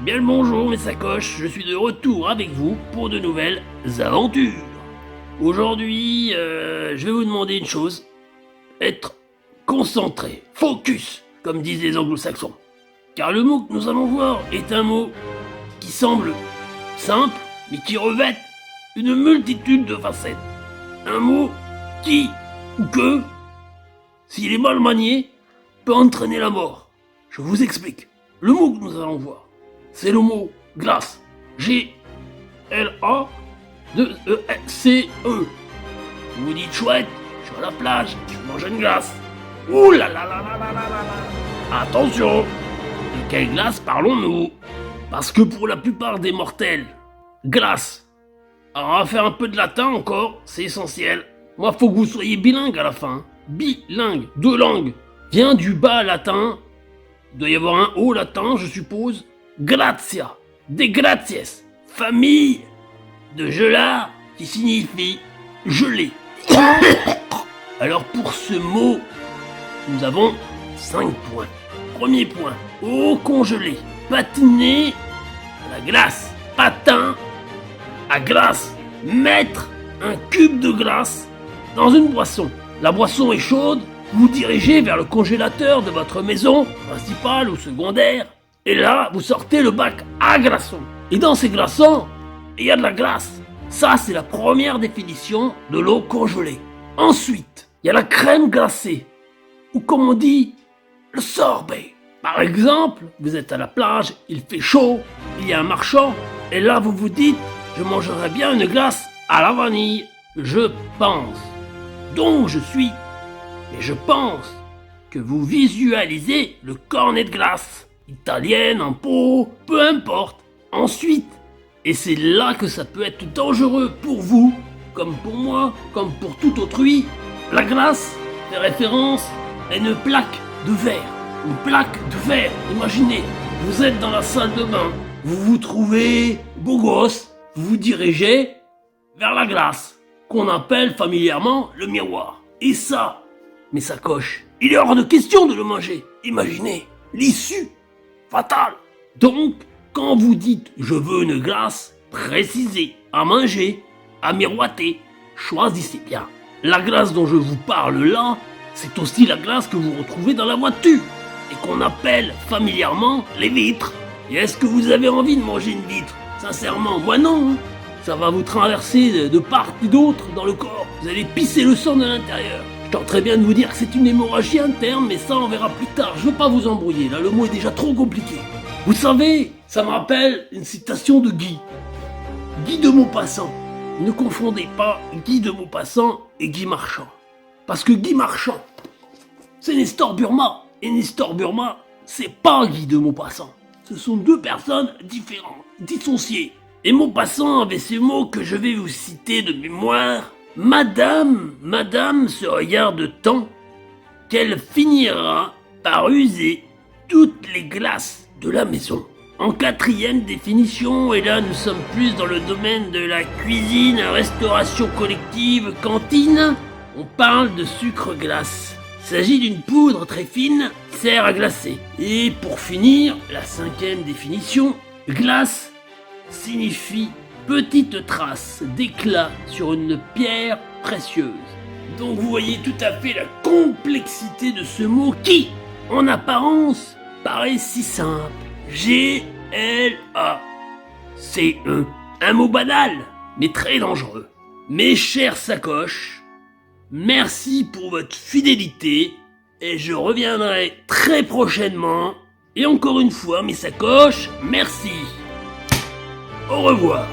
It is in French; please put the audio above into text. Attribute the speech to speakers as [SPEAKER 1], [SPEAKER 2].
[SPEAKER 1] Bien le bonjour mes sacoches, je suis de retour avec vous pour de nouvelles aventures. Aujourd'hui, je vais vous demander une chose. Être concentré, focus, comme disent les anglo-saxons. Car le mot que nous allons voir est un mot qui semble simple, mais qui revêt une multitude de facettes. Un mot qui, ou que, s'il est mal manié, peut entraîner la mort. Je vous explique. Le mot que nous allons voir, c'est le mot glace. G-L-A-2-E-C-E. Vous vous dites chouette, je suis à la plage, je mange une glace. Ouh là là là là là là là. Attention, de quelle glace parlons-nous? Parce que pour la plupart des mortels, glace. Alors on va faire un peu de latin encore, c'est essentiel. Moi, faut que vous soyez bilingue à la fin. Bilingue, deux langues. Vient du bas latin. Il doit y avoir un haut latin, je suppose. Grazia, des graties, famille de gelard qui signifie gelé. Alors pour ce mot, nous avons 5 points. Premier point, eau congelée, patiner à la glace, patin à glace, mettre un cube de glace dans une boisson. La boisson est chaude, vous dirigez vers le congélateur de votre maison, principale ou secondaire, et là, vous sortez le bac à glaçons. Et dans ces glaçons, il y a de la glace. Ça, c'est la première définition de l'eau congelée. Ensuite, il y a la crème glacée, ou comme on dit, le sorbet. Par exemple, vous êtes à la plage, il fait chaud, il y a un marchand, et là, vous vous dites, je mangerais bien une glace à la vanille. Je pense. Donc, je suis. Et je pense que vous visualisez le cornet de glace. Italienne, en pot, peu importe. Ensuite, et c'est là que ça peut être dangereux pour vous, comme pour moi, comme pour tout autrui, la glace fait référence à une plaque de verre. Une plaque de verre. Imaginez, vous êtes dans la salle de bain, vous vous trouvez beau gosse, vous vous dirigez vers la glace, qu'on appelle familièrement le miroir. Et ça, mes sacoches, il est hors de question de le manger. Imaginez l'issue fatale. Donc, quand vous dites « je veux une glace », précisez, à manger, à miroiter, choisissez bien. La glace dont je vous parle là, c'est aussi la glace que vous retrouvez dans la voiture et qu'on appelle familièrement les vitres. Et est-ce que vous avez envie de manger une vitre? Sincèrement, moi non. Ça va vous traverser de part et d'autre dans le corps. Vous allez pisser le sang de l'intérieur. Je tenterais bien de vous dire que c'est une hémorragie interne, mais ça on verra plus tard. Je veux pas vous embrouiller, là le mot est déjà trop compliqué. Vous savez, ça me rappelle une citation de Guy. Guy de Maupassant. Ne confondez pas Guy de Maupassant et Guy Marchand. Parce que Guy Marchand, c'est Nestor Burma. Et Nestor Burma, c'est pas Guy de Maupassant. Ce sont deux personnes différentes, dissociées. Et Maupassant avait ces mots que je vais vous citer de mémoire. Madame se regarde tant qu'elle finira par user toutes les glaces de la maison. En 4e définition, et là nous sommes plus dans le domaine de la cuisine, restauration collective, cantine, on parle de sucre glace. Il s'agit d'une poudre très fine qui sert à glacer. Et pour finir, la 5e définition, glace signifie petite trace d'éclat sur une pierre précieuse. Donc vous voyez tout à fait la complexité de ce mot qui, en apparence, paraît si simple. G-L-A-C-E. Un mot banal, mais très dangereux. Mes chers sacoches, merci pour votre fidélité et je reviendrai très prochainement. Et encore une fois, mes sacoches, merci. Au revoir.